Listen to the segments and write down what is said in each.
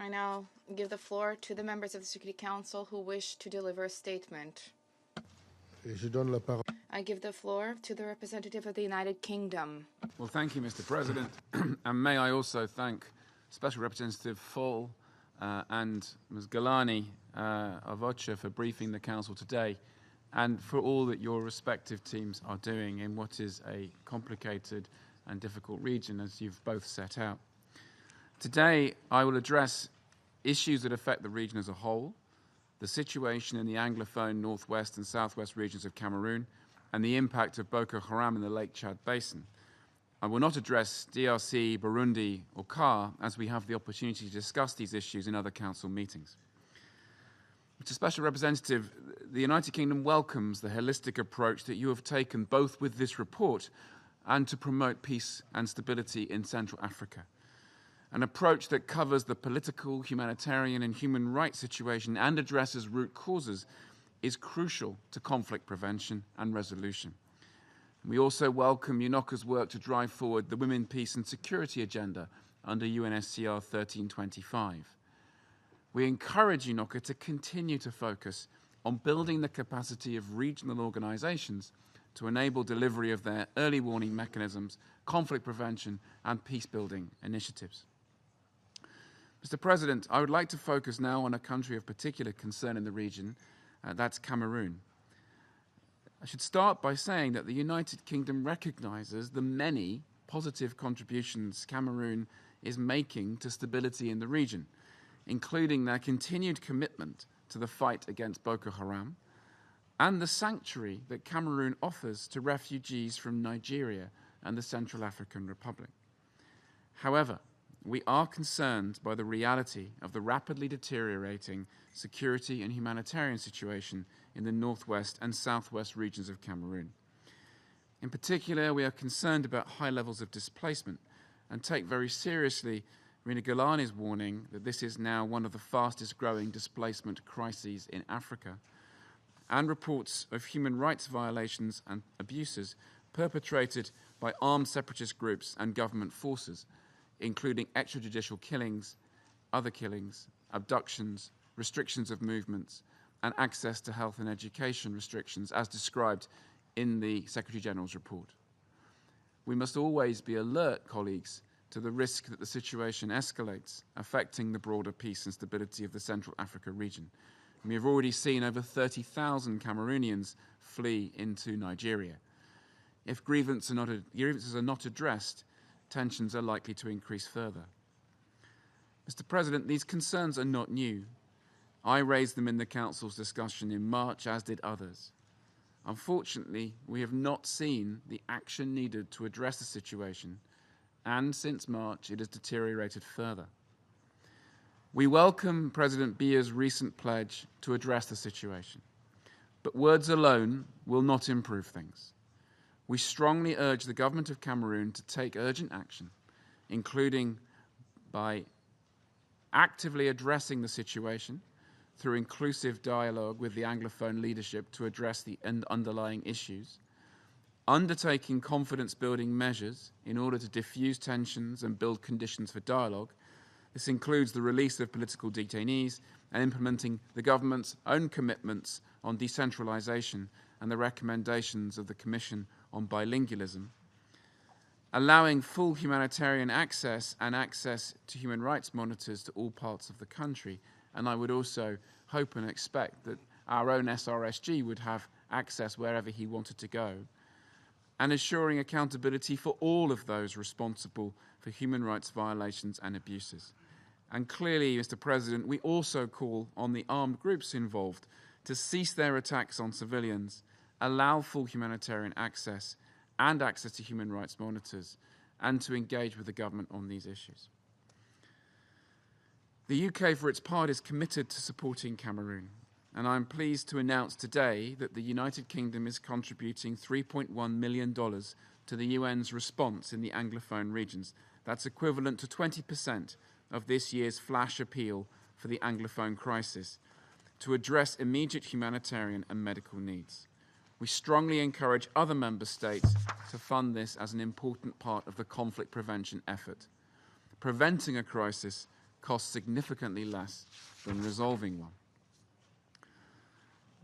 I now give the floor to the members of the Security Council who wish to deliver a statement. I give the floor to the representative of the United Kingdom. Well, thank you, Mr. President. And may I also thank Special Representative Fall and Ms. Galani of OCHA for briefing the Council today and for all that your respective teams are doing in what is a complicated and difficult region, as you've both set out. Today, I will address issues that affect the region as a whole, the situation in the Anglophone northwest and southwest regions of Cameroon, and the impact of Boko Haram in the Lake Chad Basin. I will not address DRC, Burundi, or CAR, as we have the opportunity to discuss these issues in other Council meetings. Mr. Special Representative, the United Kingdom welcomes the holistic approach that you have taken both with this report and to promote peace and stability in Central Africa. An approach that covers the political, humanitarian, and human rights situation and addresses root causes is crucial to conflict prevention and resolution. We also welcome UNOCA's work to drive forward the Women, Peace and Security agenda under UNSCR 1325. We encourage UNOCA to continue to focus on building the capacity of regional organizations to enable delivery of their early warning mechanisms, conflict prevention, and peace-building initiatives. Mr. President, I would like to focus now on a country of particular concern in the region, that's Cameroon. I should start by saying that the United Kingdom recognizes the many positive contributions Cameroon is making to stability in the region, including their continued commitment to the fight against Boko Haram and the sanctuary that Cameroon offers to refugees from Nigeria and the Central African Republic. However, we are concerned by the reality of the rapidly deteriorating security and humanitarian situation in the northwest and southwest regions of Cameroon. In particular, we are concerned about high levels of displacement and take very seriously Rina Galani's warning that this is now one of the fastest growing displacement crises in Africa, and reports of human rights violations and abuses perpetrated by armed separatist groups and government forces, including extrajudicial killings, other killings, abductions, restrictions of movements, and access to health and education restrictions as described in the Secretary-General's report. We must always be alert, colleagues, to the risk that the situation escalates, affecting the broader peace and stability of the Central Africa region. We have already seen over 30,000 Cameroonians flee into Nigeria. If grievances are not addressed, tensions are likely to increase further. Mr. President, these concerns are not new. I raised them in the Council's discussion in March, as did others. Unfortunately, we have not seen the action needed to address the situation, and since March, it has deteriorated further. We welcome President Biya's recent pledge to address the situation, but words alone will not improve things. We strongly urge the government of Cameroon to take urgent action, including by actively addressing the situation through inclusive dialogue with the Anglophone leadership to address the underlying issues, undertaking confidence-building measures in order to diffuse tensions and build conditions for dialogue. This includes the release of political detainees and implementing the government's own commitments on decentralization and the recommendations of the Commission on bilingualism, allowing full humanitarian access and access to human rights monitors to all parts of the country. And I would also hope and expect that our own SRSG would have access wherever he wanted to go, and assuring accountability for all of those responsible for human rights violations and abuses. And clearly, Mr. President, we also call on the armed groups involved to cease their attacks on civilians, allow full humanitarian access and access to human rights monitors, and to engage with the government on these issues. The UK, for its part, is committed to supporting Cameroon, and I'm pleased to announce today that the United Kingdom is contributing $3.1 million to the UN's response in the Anglophone regions. That's equivalent to 20% of this year's flash appeal for the Anglophone crisis, to address immediate humanitarian and medical needs. We strongly encourage other member states to fund this as an important part of the conflict prevention effort. Preventing a crisis costs significantly less than resolving one.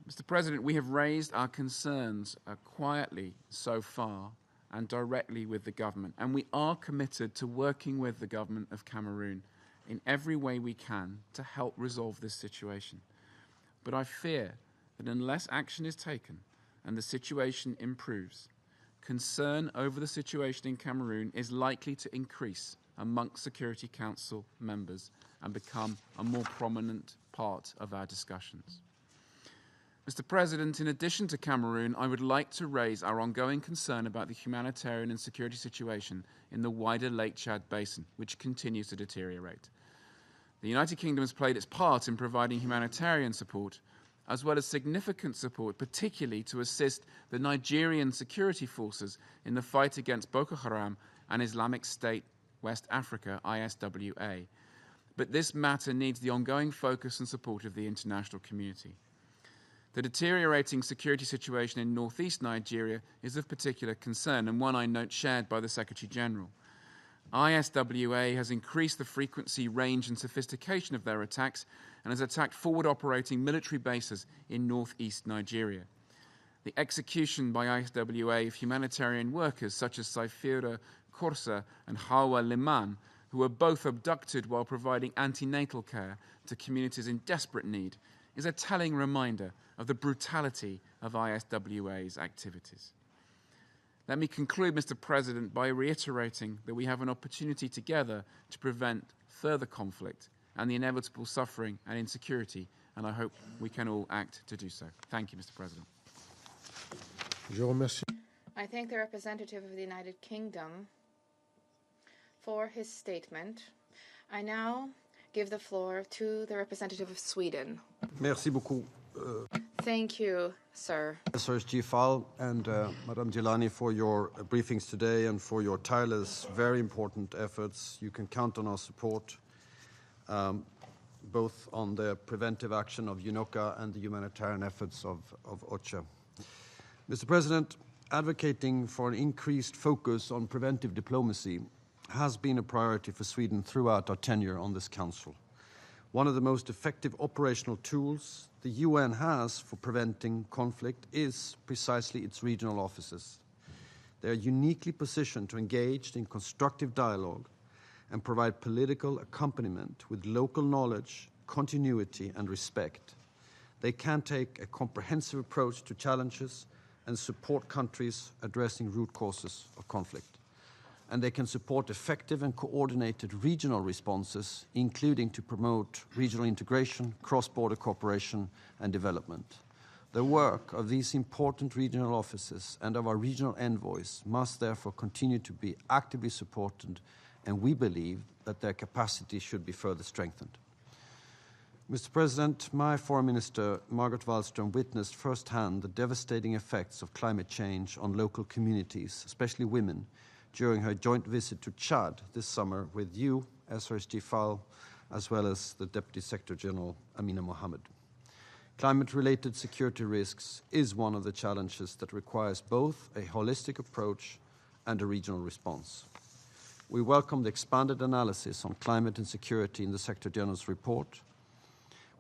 Mr. President, we have raised our concerns quietly so far and directly with the government, and we are committed to working with the government of Cameroon in every way we can to help resolve this situation. But I fear that unless action is taken and the situation improves, concern over the situation in Cameroon is likely to increase amongst Security Council members and become a more prominent part of our discussions. Mr. President, in addition to Cameroon, I would like to raise our ongoing concern about the humanitarian and security situation in the wider Lake Chad Basin, which continues to deteriorate. The United Kingdom has played its part in providing humanitarian support, as well as significant support, particularly to assist the Nigerian security forces in the fight against Boko Haram and Islamic State West Africa, ISWA. But this matter needs the ongoing focus and support of the international community. The deteriorating security situation in northeast Nigeria is of particular concern, and one I note shared by the Secretary General. ISWA has increased the frequency, range, and sophistication of their attacks and has attacked forward operating military bases in northeast Nigeria. The execution by ISWA of humanitarian workers such as Saifira Korsa and Hawa Liman, who were both abducted while providing antenatal care to communities in desperate need, is a telling reminder of the brutality of ISWA's activities. Let me conclude, Mr. President, by reiterating that we have an opportunity together to prevent further conflict and the inevitable suffering and insecurity, and I hope we can all act to do so. Thank you, Mr. President. I thank the representative of the United Kingdom for his statement. I now give the floor to the representative of Sweden. Merci beaucoup. Thank you, sir. SRSG Fall and Madame Gilani for your briefings today and for your tireless, very important efforts. You can count on our support, both on the preventive action of UNOCA and the humanitarian efforts of OCHA. Mr. President, advocating for an increased focus on preventive diplomacy has been a priority for Sweden throughout our tenure on this council. One of the most effective operational tools the UN has for preventing conflict is precisely its regional offices. They are uniquely positioned to engage in constructive dialogue and provide political accompaniment with local knowledge, continuity, and respect. They can take a comprehensive approach to challenges and support countries addressing root causes of conflict. And they can support effective and coordinated regional responses, including to promote regional integration, cross-border cooperation, and development. The work of these important regional offices and of our regional envoys must therefore continue to be actively supported, and we believe that their capacity should be further strengthened. Mr. President, my Foreign Minister, Margot Wallström, witnessed firsthand the devastating effects of climate change on local communities, especially women, during her joint visit to Chad this summer with you, SRSG FAL, as well as the Deputy Secretary General, Amina Mohammed. Climate-related security risks is one of the challenges that requires both a holistic approach and a regional response. We welcome the expanded analysis on climate and security in the Secretary General's report.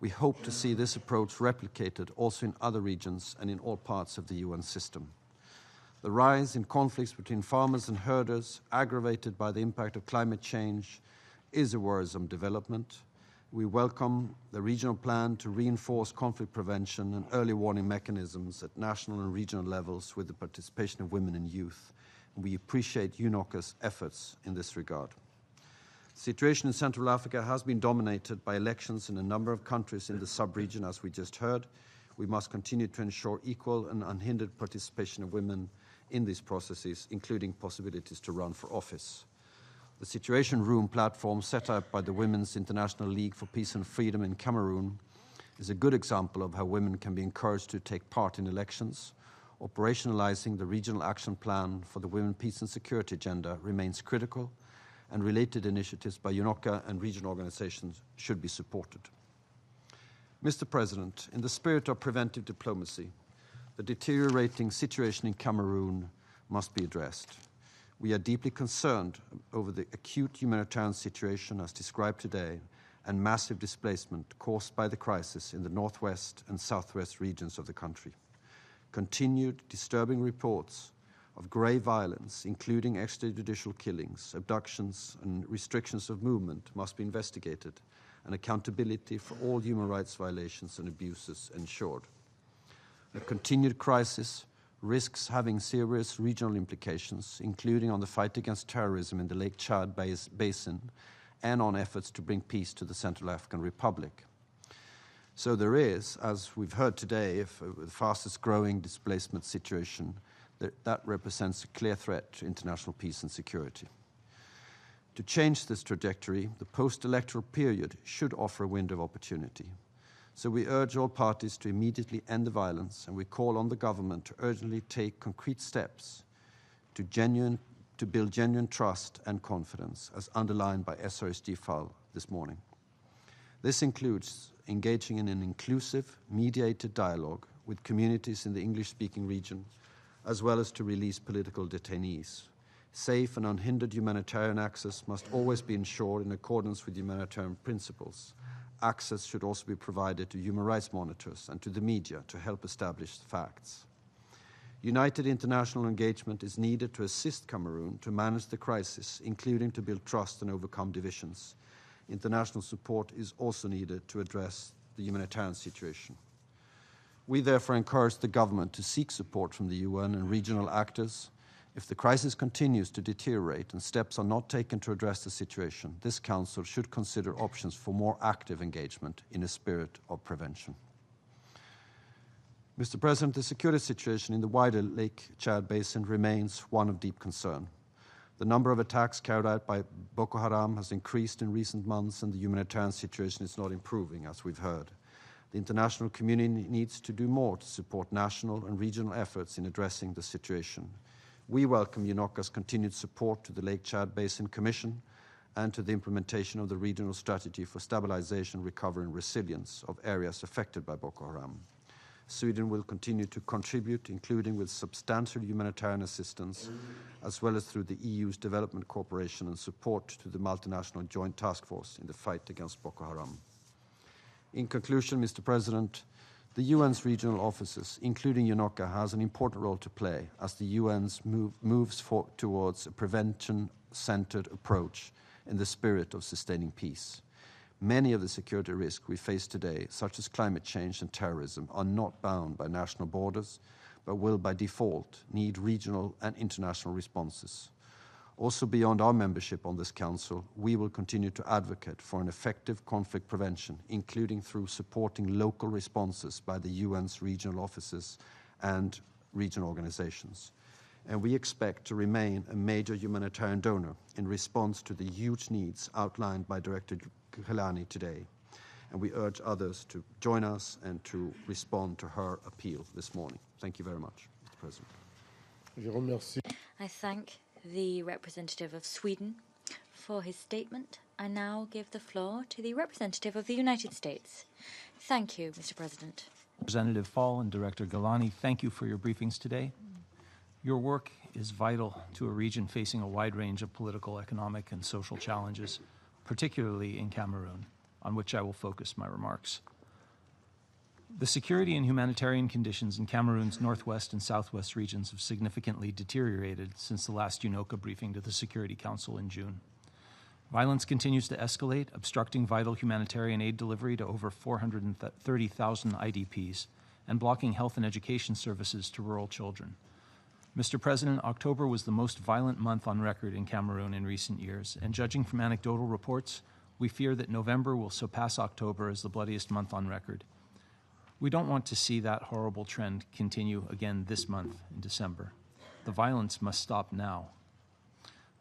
We hope to see this approach replicated also in other regions and in all parts of the UN system. The rise in conflicts between farmers and herders, aggravated by the impact of climate change, is a worrisome development. We welcome the regional plan to reinforce conflict prevention and early warning mechanisms at national and regional levels with the participation of women and youth. We appreciate UNOCA's efforts in this regard. The situation in Central Africa has been dominated by elections in a number of countries in the sub-region, as we just heard. We must continue to ensure equal and unhindered participation of women in these processes, including possibilities to run for office. The Situation Room platform set up by the Women's International League for Peace and Freedom in Cameroon is a good example of how women can be encouraged to take part in elections. Operationalizing the Regional Action Plan for the Women, Peace and Security agenda remains critical, and related initiatives by UNOCA and regional organizations should be supported. Mr. President, in the spirit of preventive diplomacy, the deteriorating situation in Cameroon must be addressed. We are deeply concerned over the acute humanitarian situation as described today and massive displacement caused by the crisis in the northwest and southwest regions of the country. Continued disturbing reports of grave violence, including extrajudicial killings, abductions, and restrictions of movement, must be investigated, and accountability for all human rights violations and abuses ensured. A continued crisis risks having serious regional implications, including on the fight against terrorism in the Lake Chad Basin and on efforts to bring peace to the Central African Republic. So there is, as we've heard today, the fastest growing displacement situation that represents a clear threat to international peace and security. To change this trajectory, the post-electoral period should offer a window of opportunity. So we urge all parties to immediately end the violence, and we call on the government to urgently take concrete steps to build genuine trust and confidence, as underlined by SRSG FAL this morning. This includes engaging in an inclusive, mediated dialogue with communities in the English-speaking region, as well as to release political detainees. Safe and unhindered humanitarian access must always be ensured in accordance with humanitarian principles. Access should also be provided to human rights monitors and to the media to help establish facts. United international engagement is needed to assist Cameroon to manage the crisis, including to build trust and overcome divisions. International support is also needed to address the humanitarian situation. We therefore encourage the government to seek support from the UN and regional actors. If the crisis continues to deteriorate and steps are not taken to address the situation, this Council should consider options for more active engagement in a spirit of prevention. Mr. President, the security situation in the wider Lake Chad Basin remains one of deep concern. The number of attacks carried out by Boko Haram has increased in recent months, and the humanitarian situation is not improving, as we've heard. The international community needs to do more to support national and regional efforts in addressing the situation. We welcome UNOCA's continued support to the Lake Chad Basin Commission and to the implementation of the regional strategy for stabilization, recovery, and resilience of areas affected by Boko Haram. Sweden will continue to contribute, including with substantial humanitarian assistance, as well as through the EU's development cooperation and support to the multinational joint task force in the fight against Boko Haram. In conclusion, Mr. President, the UN's regional offices, including UNOCA, has an important role to play as the UN's moves towards a prevention-centered approach in the spirit of sustaining peace. Many of the security risks we face today, such as climate change and terrorism, are not bound by national borders, but will by default need regional and international responses. Also, beyond our membership on this Council, we will continue to advocate for an effective conflict prevention, including through supporting local responses by the UN's regional offices and regional organizations. And we expect to remain a major humanitarian donor in response to the huge needs outlined by Director Helani today. And we urge others to join us and to respond to her appeal this morning. Thank you very much, Mr. President. I thank the representative of Sweden for his statement. I now give the floor to the representative of the United States. Thank you, Mr. President. Representative Fall and Director Galani, thank you for your briefings today. Your work is vital to a region facing a wide range of political, economic, and social challenges, particularly in Cameroon, on which I will focus my remarks. The security and humanitarian conditions in Cameroon's northwest and southwest regions have significantly deteriorated since the last UNOCA briefing to the Security Council in June. Violence continues to escalate, obstructing vital humanitarian aid delivery to over 430,000 IDPs and blocking health and education services to rural children. Mr. President, October was the most violent month on record in Cameroon in recent years, and judging from anecdotal reports, we fear that November will surpass October as the bloodiest month on record. We don't want to see that horrible trend continue again this month in December. The violence must stop now.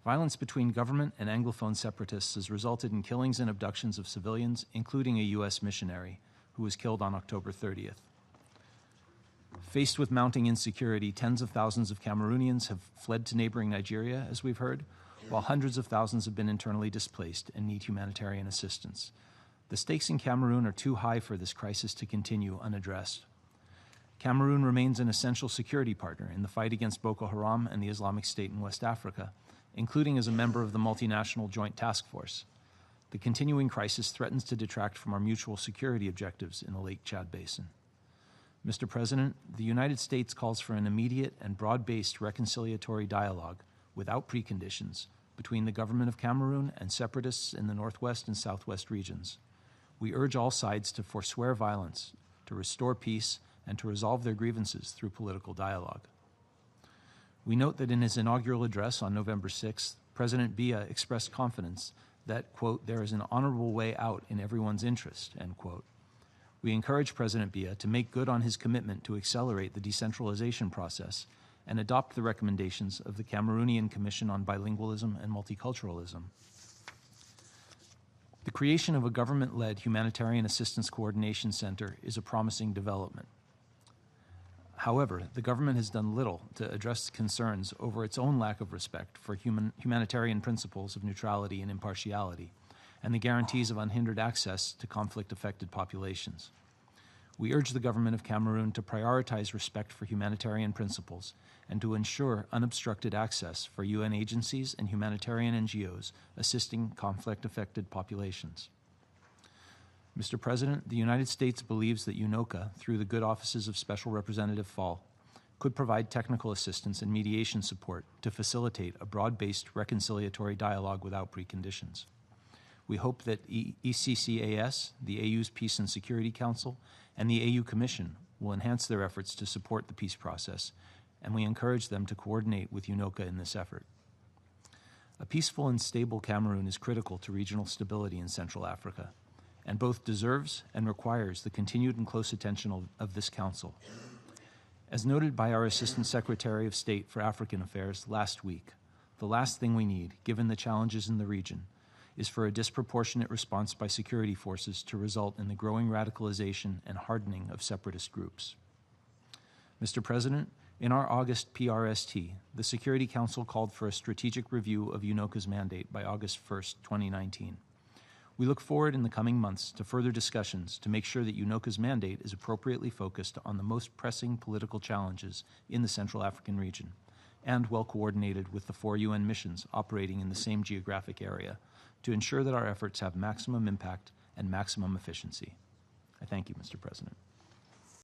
Violence between government and Anglophone separatists has resulted in killings and abductions of civilians, including a U.S. missionary who was killed on October 30th. Faced with mounting insecurity, tens of thousands of Cameroonians have fled to neighboring Nigeria, as we've heard, while hundreds of thousands have been internally displaced and need humanitarian assistance. The stakes in Cameroon are too high for this crisis to continue unaddressed. Cameroon remains an essential security partner in the fight against Boko Haram and the Islamic State in West Africa, including as a member of the multinational Joint Task Force. The continuing crisis threatens to detract from our mutual security objectives in the Lake Chad Basin. Mr. President, the United States calls for an immediate and broad-based reconciliatory dialogue without preconditions between the government of Cameroon and separatists in the northwest and southwest regions. We urge all sides to forswear violence, to restore peace, and to resolve their grievances through political dialogue. We note that in his inaugural address on November 6th, President Biya expressed confidence that, quote, there is an honorable way out in everyone's interest, end quote. We encourage President Biya to make good on his commitment to accelerate the decentralization process and adopt the recommendations of the Cameroonian Commission on Bilingualism and Multiculturalism. The creation of a government-led Humanitarian Assistance Coordination Center is a promising development. However, the government has done little to address concerns over its own lack of respect for humanitarian principles of neutrality and impartiality, and the guarantees of unhindered access to conflict-affected populations. We urge the government of Cameroon to prioritize respect for humanitarian principles and to ensure unobstructed access for UN agencies and humanitarian NGOs assisting conflict-affected populations. Mr. President, the United States believes that UNOCA, through the good offices of Special Representative Fall, could provide technical assistance and mediation support to facilitate a broad-based reconciliatory dialogue without preconditions. We hope that ECCAS, the AU's Peace and Security Council, and the AU Commission will enhance their efforts to support the peace process, and we encourage them to coordinate with UNOCA in this effort. A peaceful and stable Cameroon is critical to regional stability in Central Africa, and both deserves and requires the continued and close attention of this Council. As noted by our Assistant Secretary of State for African Affairs last week, the last thing we need, given the challenges in the region, is for a disproportionate response by security forces to result in the growing radicalization and hardening of separatist groups. Mr. President, in our August PRST, the Security Council called for a strategic review of UNOCA's mandate by August 1st, 2019. We look forward in the coming months to further discussions to make sure that UNOCA's mandate is appropriately focused on the most pressing political challenges in the Central African region and well coordinated with the 4 UN missions operating in the same geographic area to ensure that our efforts have maximum impact and maximum efficiency. I thank you, Mr. President.